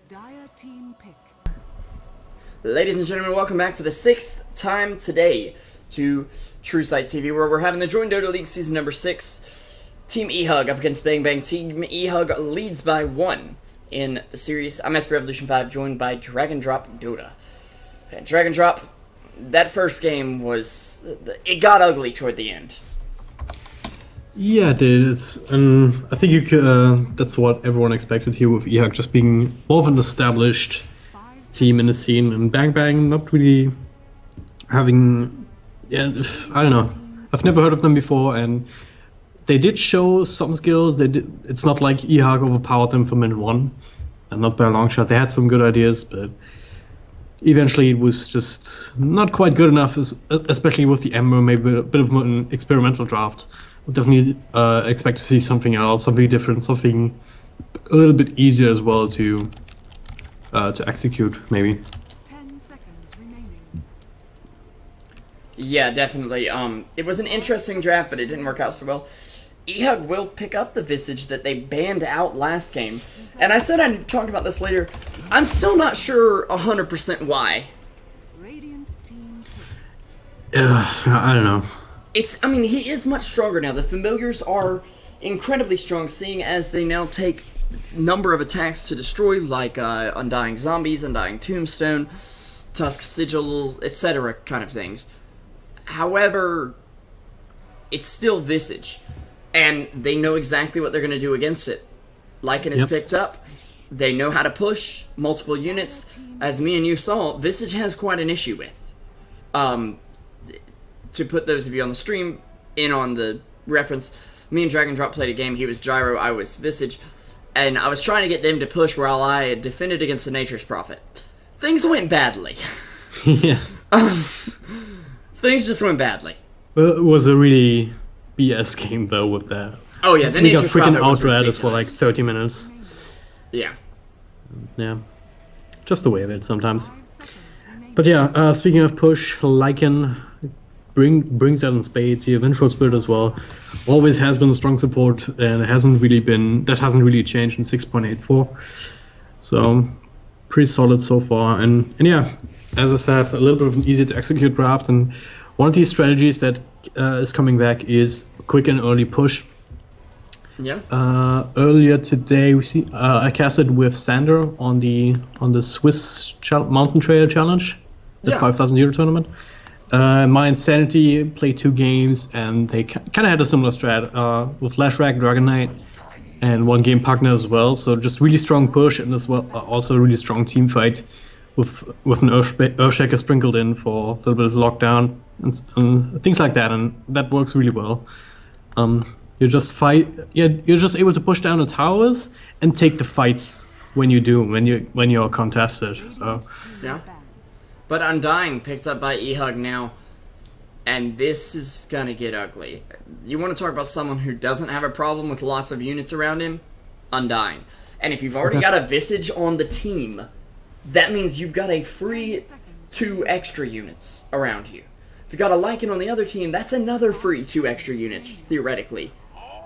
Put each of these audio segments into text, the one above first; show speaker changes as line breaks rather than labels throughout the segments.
Dire team pick.
Ladies and gentlemen, welcome back for the 6th time today to Truesight TV, where we're having the JDL League Season number 6. Team eHug up against Bang Bang. Team eHug leads by 1 in the series. I'm SP Revolution 5, joined by DragonDrop Dota. And DragonDrop, that first game it got ugly toward the end.
Yeah, it did. I think you could, that's what everyone expected here with eHug just being more of an established team in the scene, and Bang Bang not really having, I don't know. I've never heard of them before, and they did show some skills. It's not like eHug overpowered them from minute 1, and not by a long shot. They had some good ideas, but eventually it was just not quite good enough, especially with the Ember, maybe a bit of an experimental draft. We'll definitely expect to see something else, something different, something a little bit easier as well to execute, maybe.
10 seconds remaining.
Yeah, definitely. It was an interesting draft, but it didn't work out so well. eHug will pick up the Visage that they banned out last game. And I said I'd talk about this later. I'm still not sure 100% why.
Radiant team pick.
I don't know.
I mean, he is much stronger now. The familiars are incredibly strong, seeing as they now take number of attacks to destroy, like Undying Zombies, Undying Tombstone, Tusk Sigil, etc. kind of things. However, it's still Visage, and they know exactly what they're going to do against it. Lycan is picked up. They know how to push multiple units. As me and you saw, Visage has quite an issue with. To put those of you on the stream in on the reference, me and DragonDrop played a game. He was Gyro, I was Visage, and I was trying to get them to push while I had defended against the Nature's Prophet. Things went badly.
Yeah.
Things just went badly.
Well, it was a really BS game though with that.
Oh yeah, the
we got
Nature's
freaking
Prophet was
outratted for like
ridiculous.
30 minutes.
Yeah.
Yeah. Just the way of it sometimes.
5 seconds remaining.
But yeah, speaking of push, Lycan brings that in spades. The Vengeful Spirit as well. Always has been a strong support, and it hasn't really changed in 6.84. So pretty solid so far. And yeah, as I said, a little bit of an easy to execute draft. And one of these strategies that is coming back is quick and early push.
Yeah.
Earlier today, I casted with Sander on the Swiss Mountain Trail Challenge, the 5,000 euro tournament. My Insanity played 2 games, and they kind of had a similar strat with Lashrak, Dragon Knight, and 1 game Pugna as well. So just really strong push, and as well also a really strong team fight with an Earthshaker sprinkled in for a little bit of lockdown and things like that, and that works really well. You're just able to push down the towers and take the fights when you're contested. So
Yeah. But Undying picked up by eHug now, and this is gonna get ugly. You want to talk about someone who doesn't have a problem with lots of units around him? Undying. And if you've already got a Visage on the team, that means you've got a free 2 extra units around you. If you've got a Lycan on the other team, that's another free 2 extra units, theoretically.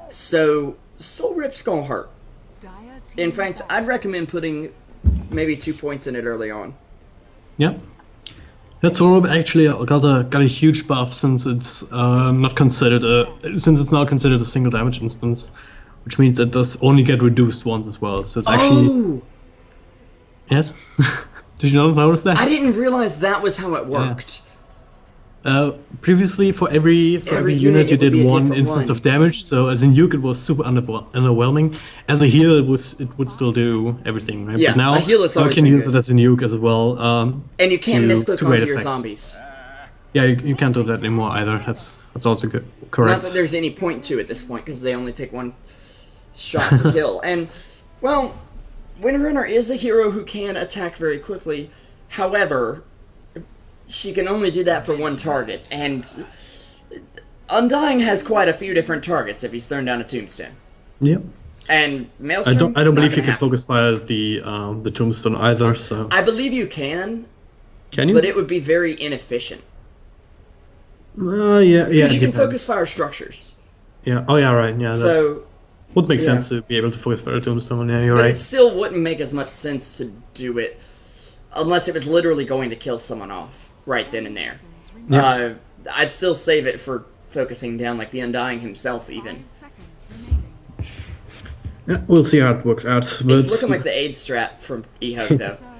So, Soul Rip's gonna hurt.
Dire team
In fact, I'd recommend putting maybe 2 points in it early on.
yeah. That Orb actually got a huge buff since it's now considered a single damage instance, which means it does only get reduced once as well. So it's actually
Oh!
yes. Did you not notice that?
I didn't realize that was how it worked.
Previously, for every unit you
it would be
did
a
1
different
instance
one.
of damage. So as a nuke, it was super underwhelming. As a heal, it would still do everything, right?
Yeah,
but now
a heal it's
you
always
can
been
use
good.
it as a nuke as well.
And you can't
to
misclick
great
onto your
effect.
zombies.
Yeah, you can't do that anymore either. That's also good.
Not
Correct.
that there's any point to at this point, because they only take 1 shot to kill. And, well, Windrunner is a hero who can attack very quickly. However, she can only do that for 1 target, and Undying has quite a few different targets if he's thrown down a Tombstone.
Yep.
And Maelstrom,
I don't believe you
not
can
gonna
focus fire the Tombstone either. So
happen. I believe you can,
can you?
but it would be very inefficient.
Yeah.
Because you can
depends.
focus fire structures.
Yeah. Oh yeah. Right. Yeah.
So,
Would make
Yeah.
sense to be able to focus further Tombstone. Yeah, you're
But
right.
it still wouldn't make as much sense to do it unless it was literally going to kill someone off right then and there.
Yeah.
I'd still save it for focusing down like the Undying himself even.
5 seconds remaining.
Yeah, we'll see how it works out. But
It's looking like the aid strat from eHug though.
Reserve time.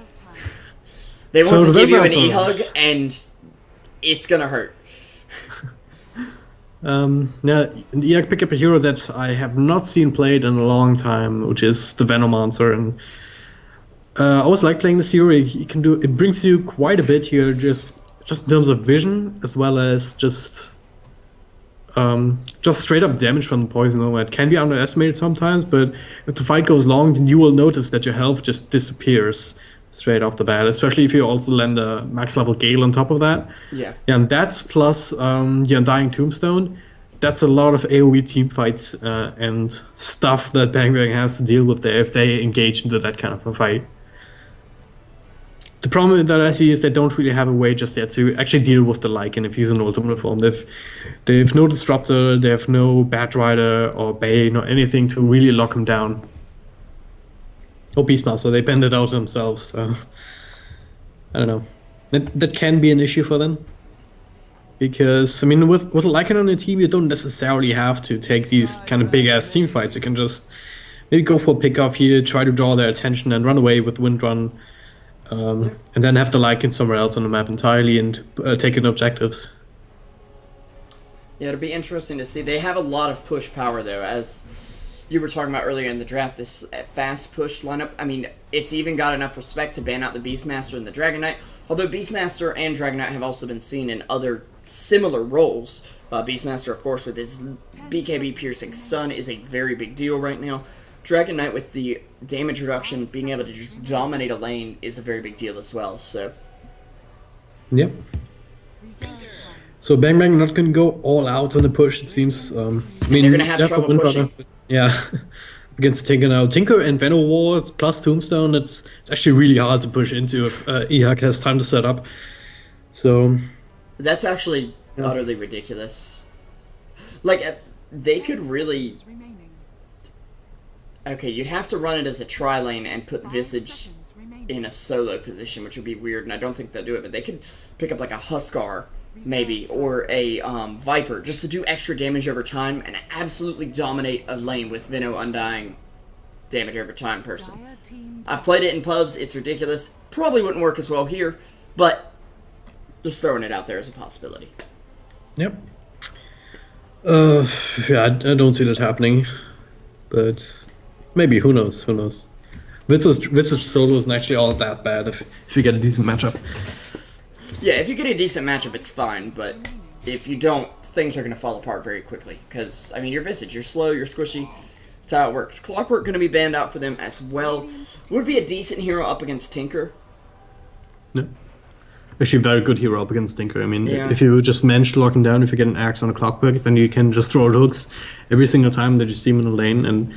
They
So
want to
the
give you an
Vampire
eHug and it's gonna hurt.
yeah, eHug pick up a hero that I have not seen played in a long time, which is the Venomancer, and I always like playing this hero. He can do it brings you quite a bit here, just in terms of vision as well as just straight up damage from the poison. It can be underestimated sometimes, but if the fight goes long, then you will notice that your health just disappears straight off the bat, especially if you also land a max level Gale on top of that.
Yeah.
Yeah, and that plus the Undying Tombstone, that's a lot of AoE team fights and stuff that Bang Bang has to deal with there if they engage into that kind of a fight. The problem that I see is they don't really have a way just yet to actually deal with the Lycan if he's in ultimate form. They've no Disruptor, they have no Bat Rider or Bane or anything to really lock him down. Oh, Beastmaster, they bend it out themselves, so I don't know. That can be an issue for them. Because, I mean, with a Lycan on the team, you don't necessarily have to take these kind of big-ass team fights. You can just maybe go for a pick-off here, try to draw their attention and run away with Windrun. And then have the Lycan somewhere else on the map entirely and take in objectives.
Yeah, it'll be interesting to see. They have a lot of push power, though, as you were talking about earlier in the draft, this fast push lineup. I mean, it's even got enough respect to ban out the Beastmaster and the Dragon Knight, although Beastmaster and Dragon Knight have also been seen in other similar roles. Beastmaster, of course, with his BKB piercing stun is a very big deal right now. Dragon Knight with the damage reduction, being able to just dominate a lane is a very big deal as well, so...
Yep.
Reserve time.
So Bang Bang not going to go all out on the push, it seems. I mean,
they're gonna have
that's the
trouble
Windrunner.
pushing.
Yeah. Against Tinker now. Tinker and Venom Wards plus Tombstone, it's actually really hard to push into if eHug has time to set up. So...
That's actually utterly ridiculous. Like, they could really...
Remaining.
Okay, you'd have to run it as a tri-lane and put
5
Visage
seconds remaining.
in a solo position, which would be weird, and I don't think they'll do it, but they could pick up like a Huskar, maybe, or a Viper, just to do extra damage over time and absolutely dominate a lane with Veno Undying damage over time person.
Dire team
I've played it in pubs, it's ridiculous. Probably wouldn't work as well here, but just throwing it out there as a possibility.
Yep. Yeah, I don't see that happening. But maybe, who knows, who knows. Visage solo isn't actually all that bad if you get a decent matchup.
Yeah, if you get a decent matchup, it's fine, but if you don't, things are going to fall apart very quickly. Because, I mean, you're Visage, you're slow, you're squishy. That's how it works. Clockwork going to be banned out for them as well. Would be a decent hero up against Tinker.
Yeah. Actually, a very good hero up against Tinker. I mean,
Yeah.
if you just manage to lock him down, if you get an axe on a Clockwork, then you can just throw hooks every single time that you see him in the lane. And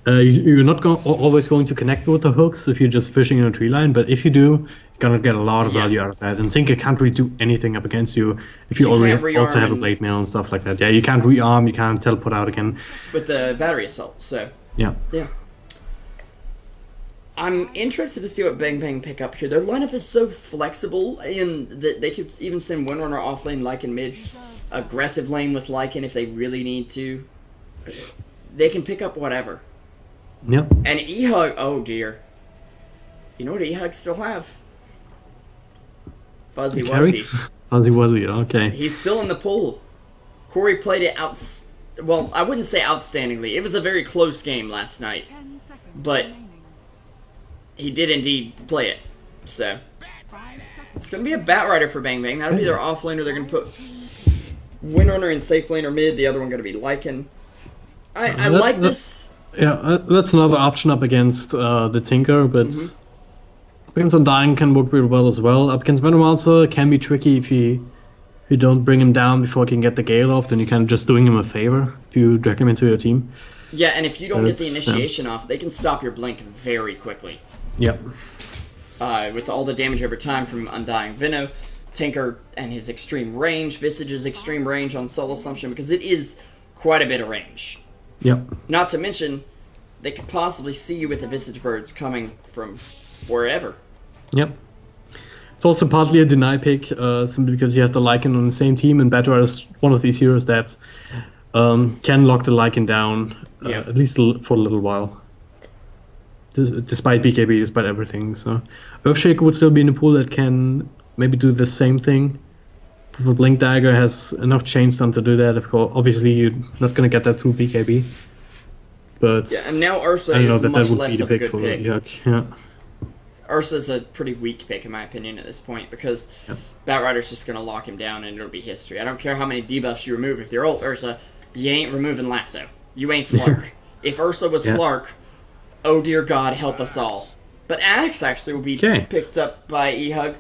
you're not always going to connect with the hooks if you're just fishing in a tree line, but if you do, you're gonna get a lot of
Yeah.
value out of that. And Tinker can't really do anything up against you if you
You can't
already also
rearm
have a
and-
blade mail and stuff like that. Yeah, you can't rearm, you can't teleport out again.
With the battery assault, so...
Yeah.
Yeah. I'm interested to see what Bang Bang pick up here. Their lineup is so flexible in that they could even send Windrunner off lane, Lycan mid, aggressive lane with Lycan if they really need to. They can pick up whatever.
Yeah.
And eHug, oh dear. You know what eHug still have? Fuzzy
Carry?
Wuzzy.
Fuzzy Wuzzy, okay.
He's still in the pool. Corey played it well, I wouldn't say outstandingly. It was a very close game last night.
10 seconds
But-
remaining.
He did indeed play it. So,
5 seconds.
it's going to be a Bat Rider for Bang Bang. That'll be their off laner. They're going to put Windrunner in safe lane or mid. The other one going to be Lycan. I like this.
Yeah, that's another option up against the Tinker, but against Undying can work really well as well. Up against Venomancer can be tricky if you don't bring him down before he can get the Gale off, then you're kind of just doing him a favor if you drag him into your team.
Yeah, and if you don't get the
That's,
initiation off, they can stop your blink very quickly.
Yep.
With all the damage over time from Undying Veno, Tinker and his extreme range, Visage's extreme range on Soul Assumption, because it is quite a bit of range.
Yep.
Not to mention, they could possibly see you with the Visage Birds coming from wherever.
Yep. It's also partly a deny pick, simply because you have the Lycan on the same team, and BlackDrider is one of these heroes that can lock the Lycan down,
Yep.
at least for a little while. Despite BKB, despite everything. So Earthshaker would still be in the pool that can maybe do the same thing. For Blink Dagger has enough chain stun to do that. Of course, obviously you're not going to get that through BKB. But
Yeah, and now Ursa
I don't know
is
that
much
would
less
be the
of a
pick
good
for
pick.
eHug. Yeah.
Ursa's a pretty weak pick, in my opinion, at this point, because Batrider's just going to lock him down and it'll be history. I don't care how many debuffs you remove. If they're old Ursa, you ain't removing Lasso. You ain't Slark. If Ursa was Slark, oh dear God, help us all. But Axe actually will be picked up by eHug.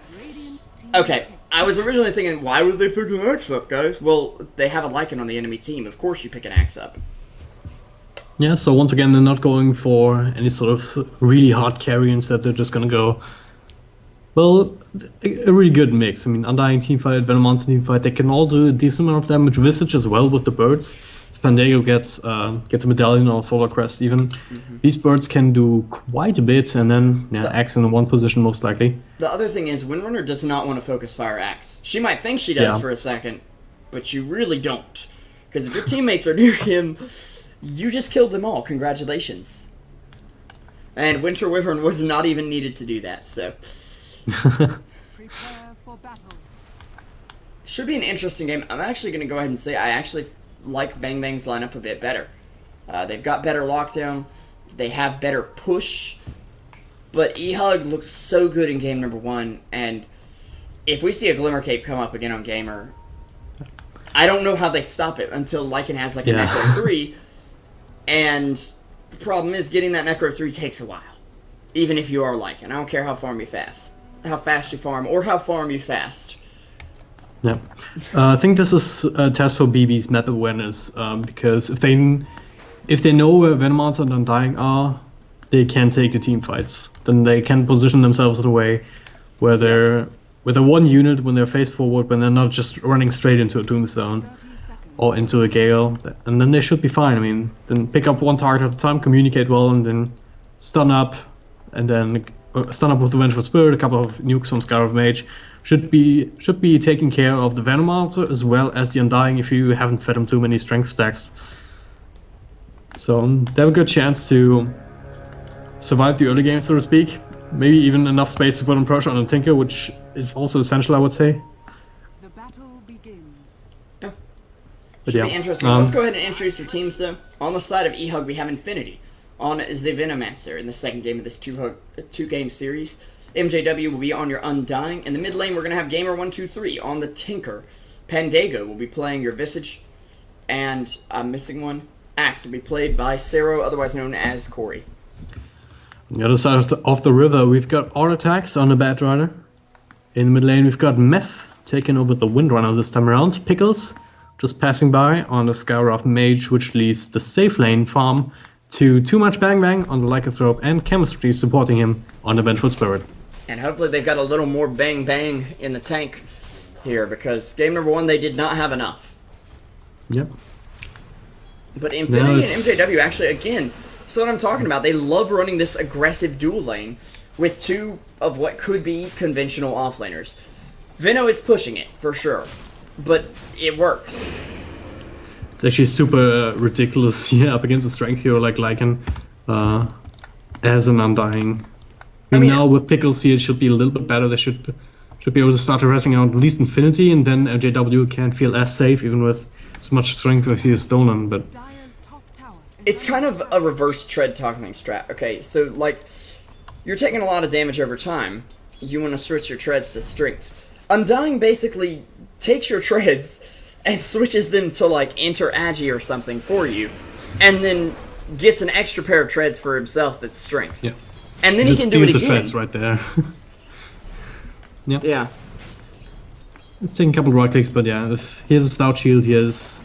Okay, I was originally thinking, why would they pick an Axe up, guys? Well, they have a Lycan on the enemy team. Of course you pick an Axe up.
Yeah, so once again, they're not going for any sort of really hard carry. Instead, they're just going to go, well, a really good mix. I mean, Undying teamfight, Venomonster teamfight, they can all do a decent amount of damage. Visage as well with the birds. If Pandego gets a medallion or Solar Crest even. These birds can do quite a bit, and then Axe in the one position most likely.
The other thing is, Windrunner does not want to focus fire Axe. She might think she does for a second, but you really don't. Because if your teammates are near him, you just killed them all. Congratulations. And Winter Wyvern was not even needed to do that, so.
Prepare for battle.
Should be an interesting game. I'm actually going to go ahead and say I actually like Bang Bang's lineup a bit better. They've got better lockdown. They have better push. But eHug looks so good in game number 1, and if we see a Glimmer Cape come up again on Gamer, I don't know how they stop it until Lycan has like a Necro 3. And the problem is getting that Necro 3 takes a while. Even if you are Lycan. I don't care how fast you farm, or how farm you fast.
Yeah. I think this is a test for BB's map awareness, because if they know where Venomonster and Undying are, they can take the team fights. Then they can position themselves in a way where they're with a one unit when they're face forward, when they're not just running straight into a Tombstone or into a Gale, and then they should be fine. I mean, then pick up one target at a time, communicate well, and then stun up, and then stun up with the Vengeful Spirit, a couple of nukes from Scar of Mage. Should be taking care of the Venomonster as well as the Undying if you haven't fed them too many strength stacks. So they have a good chance to survive the early game, so to speak. Maybe even enough space to put on pressure on a Tinker, which is also essential, I would say.
The battle begins.
Should be interesting. Let's go ahead and introduce the teams, though. On the side of eHug, we have Infinity on the Venomancer in the second game of this two-game series. MJW will be on your Undying. In the mid lane, we're going to have Gamer123 on the Tinker. Pandego will be playing your Visage. And I'm missing one. Axe will be played by Cero, otherwise known as Corey.
On the other side of the river, we've got Auto Attacks on the Batrider. In the mid lane, we've got Meth taking over the Windrunner this time around. Pickles just passing by on the Scour of Mage, which leaves the safe lane farm to Too Much Bang Bang on the Lycanthrope and Chemistry supporting him on the Vengeful Spirit.
And hopefully they've got a little more Bang Bang in the tank here, because game number 1 they did not have enough.
Yep.
But Infinity and MJW actually, again, so what I'm talking about, they love running this aggressive dual lane with two of what could be conventional offlaners. Veno is pushing it, for sure, but it works.
It's actually super ridiculous here up against a strength hero like Lycan as an Undying. I mean, now with Pickles here, it should be a little bit better. They should be able to start harassing out at least Infinity, and then JW can feel as safe even with as much strength as he is stolen, but
it's kind of a reverse tread toggling strat. Okay, so like you're taking a lot of damage over time. You want to switch your treads to strength. Undying basically takes your treads and switches them to like Enter Agi or something for you, and then gets an extra pair of treads for himself that's strength.
Yeah.
And then he can do it again.
Treads right there. Yep.
Yeah.
It's taking a couple right clicks, but yeah, if he has a stout shield, he has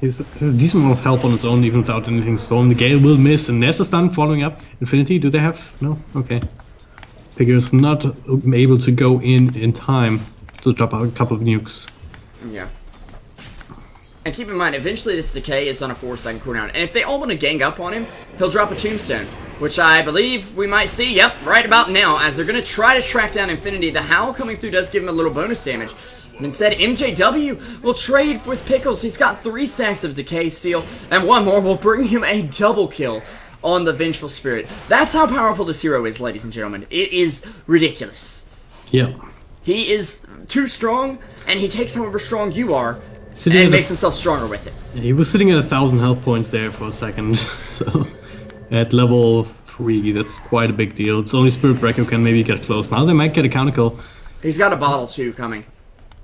a decent amount of health on his own, even without anything stolen. The Gale will miss, and Nessa stun following up. Infinity, do they have? No? Okay. Figures not able to go in time to drop out a couple of nukes.
Yeah. And keep in mind, eventually this Decay is on a 4-second cooldown. And if they all want to gang up on him, he'll drop a Tombstone. Which I believe we might see, yep, right about now. As they're going to try to track down Infinity. The Howl coming through does give him a little bonus damage. And instead, MJW will trade with Pickles. He's got 3 stacks of Decay Steel. And 1 more will bring him a double kill on the Vengeful Spirit. That's how powerful this hero is, ladies and gentlemen. It is ridiculous.
Yeah.
He is too strong, and he takes however strong you are, and makes himself stronger with it.
He was sitting at 1,000 health points there for a second, so at level 3, that's quite a big deal. It's only Spirit Breaker who can maybe get close. Now they might get a counter kill.
He's got a bottle too coming.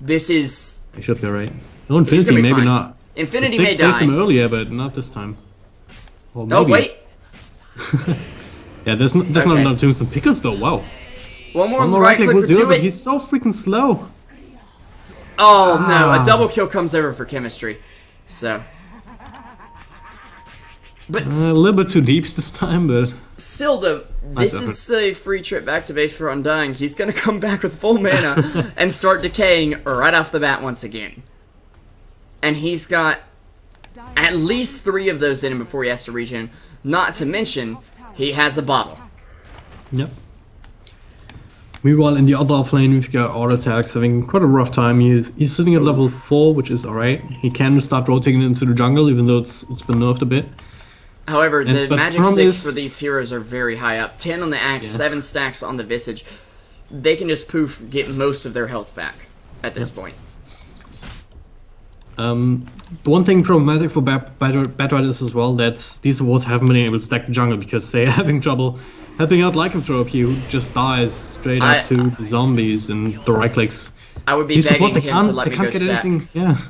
This is...
They should be alright. No, Infinity, maybe
fine.
not.
Infinity
The
may
Styx saved
die.
him earlier, but not this time. Well,
Oh,
maybe.
wait.
Yeah, there's not enough Tombstone Pickles though, wow.
One more
One more
right
right click
click
will
will
do it,
do
but
it.
he's so freaking slow.
Oh, no. A double kill comes over for chemistry. So... But
A little bit too deep this time, but...
still, though, this is a free trip back to base for Undying. He's going to come back with full mana and start decaying right off the bat once again. And he's got at least 3 of those in him before he has to regen. Not to mention, he has a bottle.
Yep. Meanwhile, in the other offlane, we've got Auto Attacks having quite a rough time. He's sitting at level 4, which is alright. He can start rotating into the jungle, even though it's been nerfed a bit.
However, the
but
magic
problem
6
is-
for these heroes are very high up. 10 on the axe, 7 stacks on the visage. They can just poof, get most of their health back at this point.
The one thing problematic for Batriders as well, that these awards haven't been able to stack the jungle because they're having trouble helping out Lycanthropy, who just dies straight up to the zombies and the right clicks.
I would be
These
begging
supports,
him to let
they
me go
can't get
stack.
anything, yeah.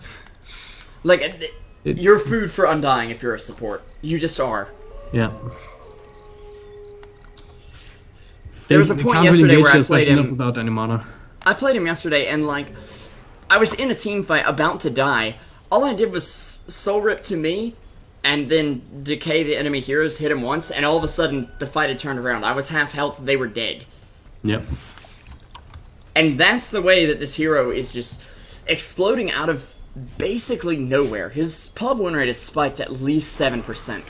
Like, you're food for Undying if you're a support. You just are.
Yeah.
There was a
They
point
can't really
yesterday
engage
where I
us,
played
especially not
him.
without any mana.
I played him yesterday, and like, I was in a team fight about to die. All I did was soul rip to me, and then decay the enemy heroes, hit him once, and all of a sudden the fight had turned around. I was half health, they were dead.
Yep.
And that's the way that this hero is just exploding out of basically nowhere. His pub win rate is spiked at least 7%.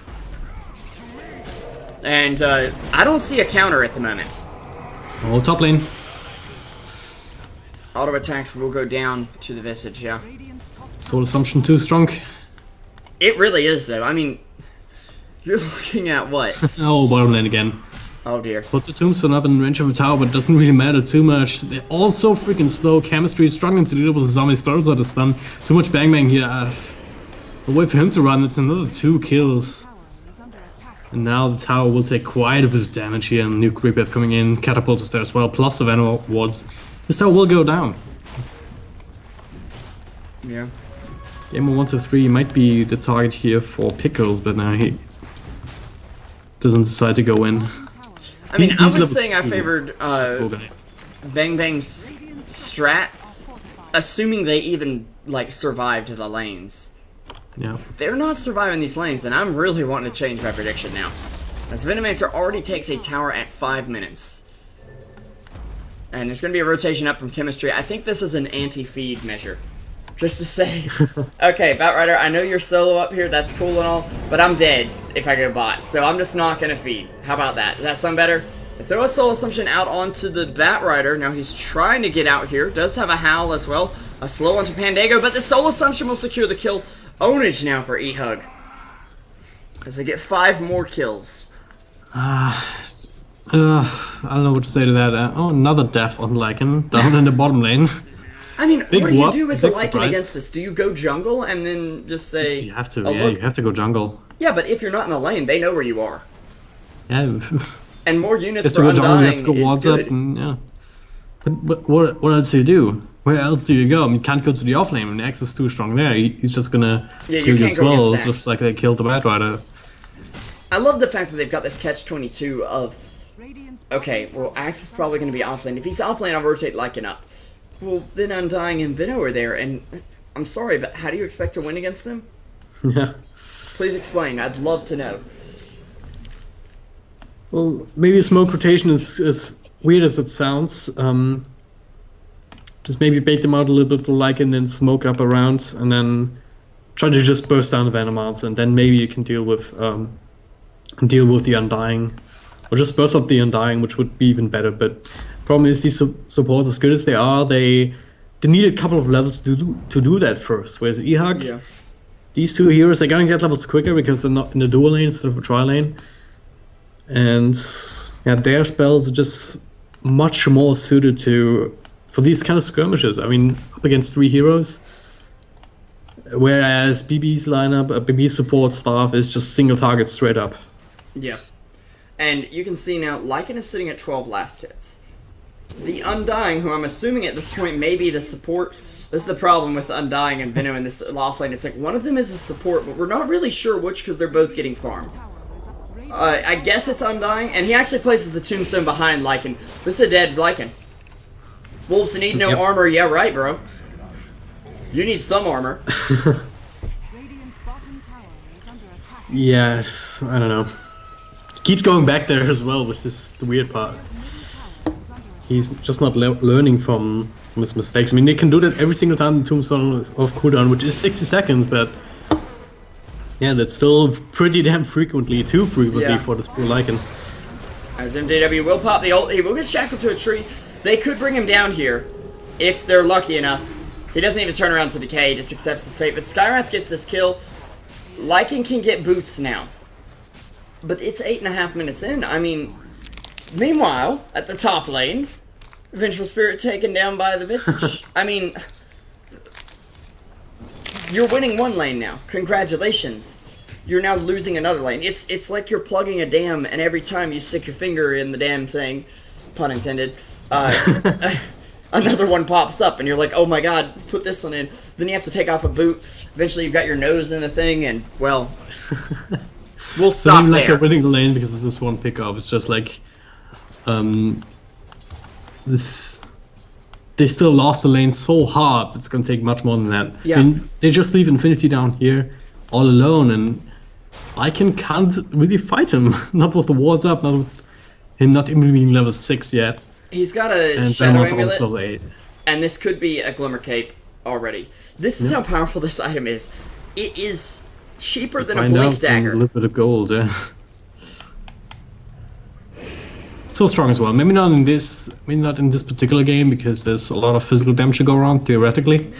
And I don't see a counter at the moment.
Oh, top lane.
Auto attacks will go down to the Visage, yeah.
Soul Assumption too strong.
It really is, though. I mean, you're looking at what?
Oh, bottom lane again.
Oh, dear.
Put the Tombstone up in range of the tower, but it doesn't really matter too much. They're all so freaking slow. Chemistry is struggling to deal with the zombie stars at a stun. Too much bang bang here. The way for him to run, it's another 2 kills. And now the tower will take quite a bit of damage here. And new creep wave coming in. Catapults is there as well, plus the Venom wards. This tower will go down.
Yeah.
Gamer 1 to 3 might be the target here for Pickles, but now he doesn't decide to go in.
I mean,
He's
I was
level
saying I
2.
favored
Okay.
Bang Bang's strat, assuming they even, like, survived the lanes.
Yeah.
They're not surviving these lanes, and I'm really wanting to change my prediction now. As Venomancer already takes a tower at 5 minutes. And there's going to be a rotation up from Chemistry. I think this is an anti-feed measure. Just to say, okay, Batrider, I know you're solo up here, that's cool and all, but I'm dead if I go bot, so I'm just not going to feed. How about that? Does that sound better? I throw a Soul Assumption out onto the Batrider. Now he's trying to get out here. Does have a Howl as well. A slow onto Pandago, but the Soul Assumption will secure the kill. Ownage now for eHug. As they get 5 more kills.
I don't know what to say to that. Oh, another death on Lycan down in the bottom lane.
I mean,
Big
what do you
whoop,
do as a
big
Lycan
surprise.
against this? Do you go jungle and then just say...
You have to,
oh,
yeah,
look.
you have to go jungle.
Yeah, but if you're not in the lane, they know where you are.
Yeah.
And more units
If to
for
go jungle, you have
Undying
to go
is
wards up,
good.
and yeah. But what else do you do? Where else do you go? I mean, you can't go to the offlane when the X is too strong there. He's just gonna
Yeah, you
kill you
can't
as
go
well,
against Axe.
just like they killed the Batrider.
I love the fact that they've got this catch-22 of... Okay, well, Axe is probably going to be offlane. If he's offlane, I'll rotate Lycan up. Well, then Undying and Veno are there, and I'm sorry, but how do you expect to win against them?
Yeah.
Please explain. I'd love to know.
Well, maybe smoke rotation is as weird as it sounds. Just maybe bait them out a little bit like and then smoke up around and then try to just burst down the Venom answer, and then maybe you can deal with the Undying, or just burst up the Undying, which would be even better. But problem is, these supports, as good as they are, they need a couple of levels to do that first. Whereas eHug, these two heroes, they're gonna get levels quicker because they're not in the dual lane instead of a tri lane, and yeah, their spells are just much more suited for these kind of skirmishes. I mean, up against 3 heroes. Whereas BB's lineup, BB's support staff is just single target straight up.
Yeah. And you can see now, Lycan is sitting at 12 last hits. The Undying, who I'm assuming at this point may be the support. This is the problem with Undying and Venom in this offlane. It's like one of them is a support, but we're not really sure which because they're both getting farmed. I guess it's Undying, and he actually places the Tombstone behind Lycan. This is a dead Lycan. Wolves need no armor. Yeah, right, bro. You need some armor.
Radiant's bottom tower is under attack.
Yeah, I don't know. Keeps going back there as well, which is the weird part. He's just not learning from his mistakes. I mean, they can do that every single time the Tombstone is off cooldown, which is 60 seconds, but yeah, that's still pretty damn frequently, too frequently for this poor Lycan.
As MJW will pop the ult, he will get shackled to a tree. They could bring him down here if they're lucky enough. He doesn't even turn around to decay, he just accepts his fate. But Skywrath gets this kill. Lycan can get boots now. But it's 8.5 minutes in. I mean, meanwhile, at the top lane, Vengeful Spirit taken down by the Visage. I mean, you're winning one lane now. Congratulations. You're now losing another lane. It's like you're plugging a dam, and every time you stick your finger in the damn thing, pun intended, another one pops up, and you're like, oh my god, put this one in. Then you have to take off a boot. Eventually you've got your nose in the thing, and, well, we'll stop there.
Like they're winning the lane because of this one pickup. It's just like, they still lost the lane so hard, it's gonna take much more than that.
Yeah.
I mean, they just leave Infinity down here, all alone, and Lycan can't really fight him. Not with the wards up, not with him not even being level 6 yet.
He's got a
And
Shadow
Venom's
Amulet,
almost level 8.
and this could be a Glimmer Cape already. This is how powerful this item is. It is cheaper than a
Find
Blink
out some
Dagger.
little bit of gold, yeah. So strong as well. Maybe not in this particular game because there's a lot of physical damage to go around theoretically.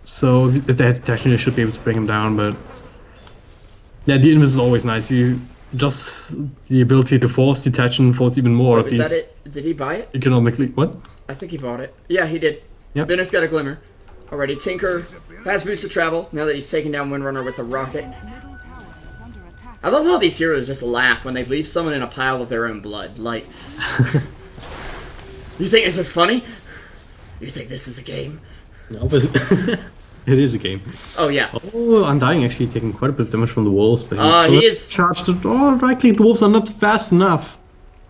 So they technically should be able to bring him down, but yeah, the invis is always nice. You just the ability to force detection, force even more.
Wait, is that it? Did he buy it?
Economically, what?
I think he bought it. Yeah, he did.
Yep.
Venom's got a Glimmer. Alrighty, Tinker has boots of travel now that he's taken down Windrunner with a rocket.
Middle tower is under attack.
I love how these heroes just laugh when they leave someone in a pile of their own blood. Like, you think this is funny? You think this is a game?
No, but it is a game.
Oh yeah.
Oh, Undying actually taking quite a bit of damage from the wolves, but
he is
charged. Oh, likely the wolves are not fast enough.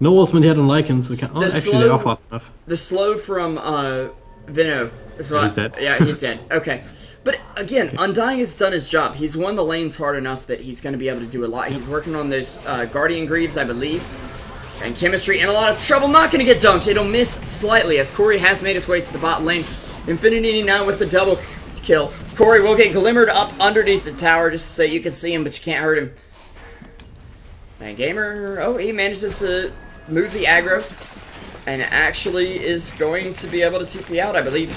No ultimate hit on Lycan, so actually they are fast enough.
The slow from Veno.
He's dead.
Yeah, he's dead. Okay. But again, Undying has done his job. He's won the lanes hard enough that he's going to be able to do a lot. He's working on those Guardian Greaves, I believe. And Chemistry in a lot of trouble. Not going to get dunked. It'll miss slightly as Corey has made his way to the bot lane. Infinity now with the double kill. Corey will get glimmered up underneath the tower just so you can see him, but you can't hurt him. And Gamer, oh, he manages to move the aggro and actually is going to be able to TP out, I believe.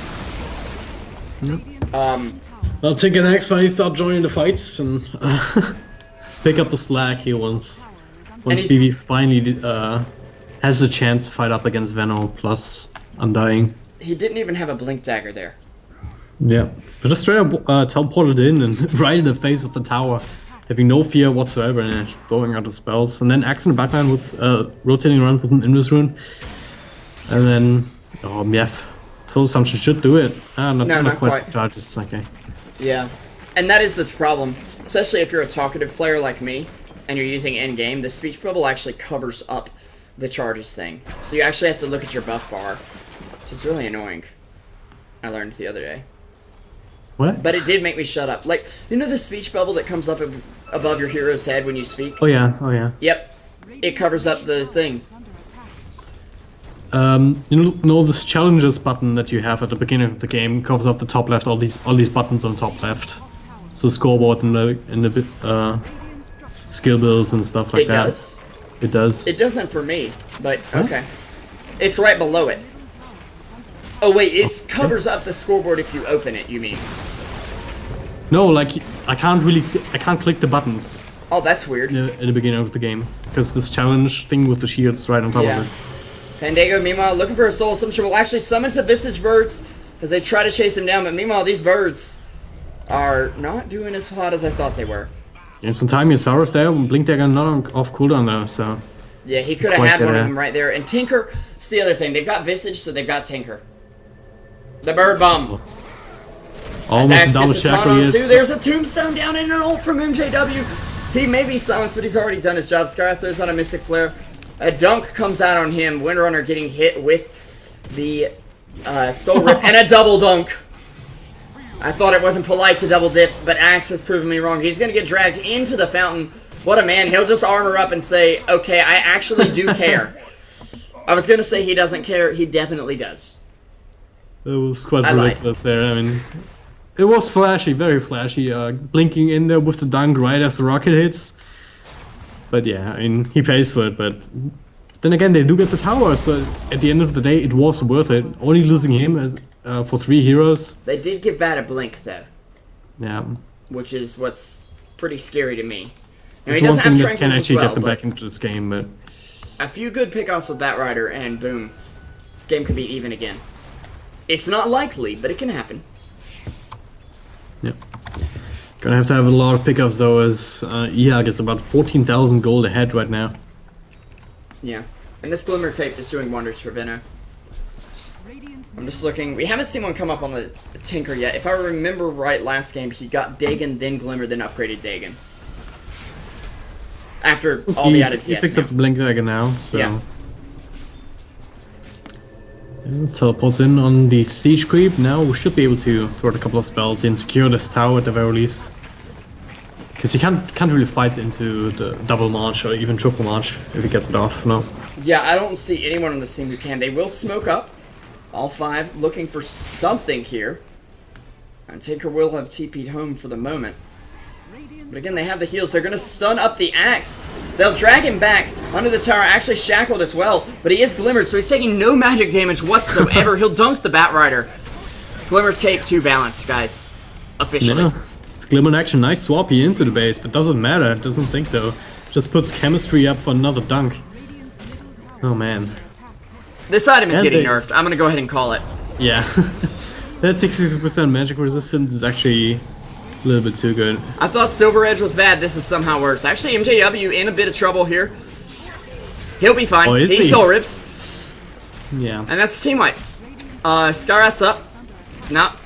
I'll take an X when he start joining the fights and pick up the slack here once BB finally has the chance to fight up against Venom plus Undying.
He didn't even have a Blink Dagger there.
Yeah, but just straight up teleported in and right in the face of the tower, having no fear whatsoever and throwing out the spells. And then Axe in the backline with rotating around with an Invis rune. And then, oh, Mief. Soul Assumption should do it. Not quite. Charges, okay.
Yeah, and that is the problem, especially if you're a talkative player like me, and you're using in-game, the speech bubble actually covers up the charges thing. So you actually have to look at your buff bar, which is really annoying. I learned the other day.
What?
But it did make me shut up. Like, you know the speech bubble that comes up above your hero's head when you speak?
Oh yeah.
Yep. It covers up the thing.
You know this challenges button that you have at the beginning of the game covers up the top left, all these buttons on the top left. So scoreboard and the skill bills and stuff like that.
Does.
It does.
It doesn't for me, but okay. It's right below it. Oh wait, it covers up the scoreboard if you open it, you mean?
No, like I can't click the buttons.
Oh, that's weird.
In the beginning of the game, because this challenge thing with the shields right on top of it.
Pandago, meanwhile, looking for a soul assumption, will actually summon some Visage birds as they try to chase him down, but meanwhile, these birds are not doing as hot as I thought they were.
Yeah, some time Saurus there, Blink Dagger not off cooldown though, so...
Yeah, he could have had one of them right there. And Tinker, it's the other thing. They've got Visage, so they've got Tinker. The bird bomb.
Almost a double shackle here.
There's a tombstone down in an ult from MJW. He may be silenced, but he's already done his job. Scar throws on a Mystic Flare. A dunk comes out on him. Windrunner getting hit with the Soul Rip and a double dunk. I thought it wasn't polite to double dip, but Axe has proven me wrong. He's going to get dragged into the fountain. What a man. He'll just armor up and say, okay, I actually do care. I was going to say he doesn't care. He definitely does.
It was quite ridiculous there. I mean, it was flashy, very flashy. Blinking in there with the dunk right as the rocket hits. But yeah, I mean, he pays for it. But then again, they do get the tower. So at the end of the day, it was worth it. Only losing him as for 3 heroes.
They did give Bad a blink, though.
Yeah.
Which is what's pretty scary to me. Now,
It's one thing that can actually get them back into this game, but...
A few good pickoffs with Bat Rider, and boom. This game could be even again. It's not likely, but it can happen.
Yeah. Gonna have to have a lot of pickups, though, as eHug is about 14,000 gold ahead right now.
Yeah. And this Glimmer Cape is doing wonders for Venno. I'm just looking. We haven't seen one come up on the Tinker yet. If I remember right, last game he got Dagon, then Glimmer, then upgraded Dagon. After all the added TS.
He picked up the Blink Dagger now, so...
Yeah.
Teleports in on the Siege Creep. Now we should be able to throw a couple of spells and secure this tower at the very least. Because you can't really fight into the double march or even triple march if he gets it off, no.
Yeah, I don't see anyone on this team who can. They will smoke up. All 5 looking for something here. And Tinker will have TP'd home for the moment. But again, they have the heals. They're going to stun up the Axe. They'll drag him back under the tower. Actually shackled as well. But he is Glimmered, so he's taking no magic damage whatsoever. He'll dunk the Bat Rider. Glimmer's Cape 2 balanced, guys. Officially.
Yeah. It's Glimmer in action. Nice swappy into the base, but doesn't matter. It doesn't think so. Just puts chemistry up for another dunk. Oh, man.
This item is getting nerfed. I'm going to go ahead and call it.
Yeah. That 60% magic resistance is actually a little bit too good.
I thought Silver Edge was bad. This is somehow worse. Actually, MJW in a bit of trouble here. He'll be fine.
Oh,
he soul rips.
Yeah.
And that's the team wipe. Skyrat's up. Not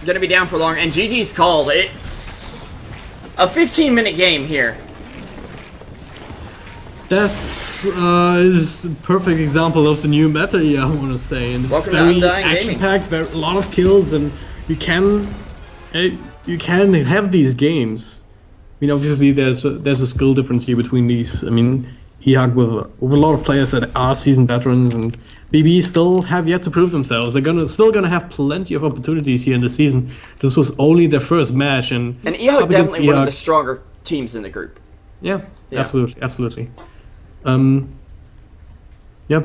gonna be down for long. And GG's called. A 15-minute game here.
That's is a perfect example of the new meta, yeah, I want to say. And it's very action-packed, a lot of kills, and you can have these games. I mean, obviously there's a skill difference here between these. I mean, eHug with a lot of players that are seasoned veterans, and BB still have yet to prove themselves. They're still gonna have plenty of opportunities here in the season. This was only their first match, and
eHug definitely one of the stronger teams in the group.
Yeah, absolutely. Yep.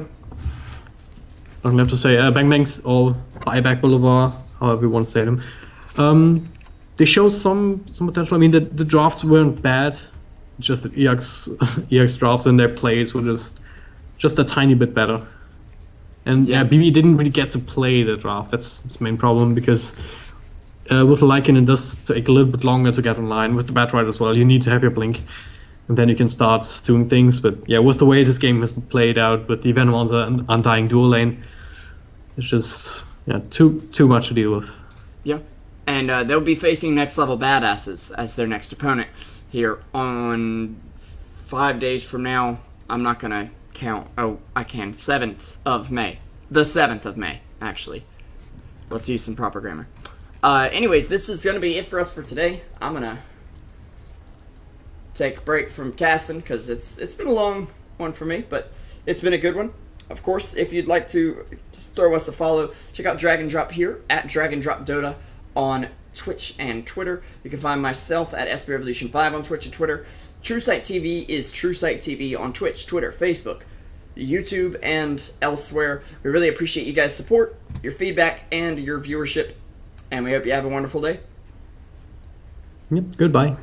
Nothing left to say. Bang Bangs or Buyback Boulevard, however you want to say them. They showed some potential. I mean, the drafts weren't bad. Just that EX drafts and their plays were just a tiny bit better. And yeah, BB didn't really get to play the draft. That's its main problem, because with Lycan it does take a little bit longer to get online. With the Bat Rider as well, you need to have your blink, and then you can start doing things. But yeah, with the way this game has played out, with the Venom and Undying dual lane, it's just too much to deal with. Yeah,
and they'll be facing next level badasses as their next opponent here on 5 days from now. I'm not gonna count. Oh, I can. 7th of May. The 7th of May, actually. Let's use some proper grammar. Anyways, this is gonna be it for us for today. I'm gonna take a break from casting because it's been a long one for me, but it's been a good one. Of course, if you'd like to throw us a follow, check out DragonDrop here at DragonDropDota on Twitch and Twitter. You can find myself at SBRevolution5 on Twitch and Twitter. Truesight TV is Truesight TV on Twitch, Twitter, Facebook, YouTube, and elsewhere. We really appreciate you guys' support, your feedback, and your viewership, and we hope you have a wonderful day.
Yep, goodbye.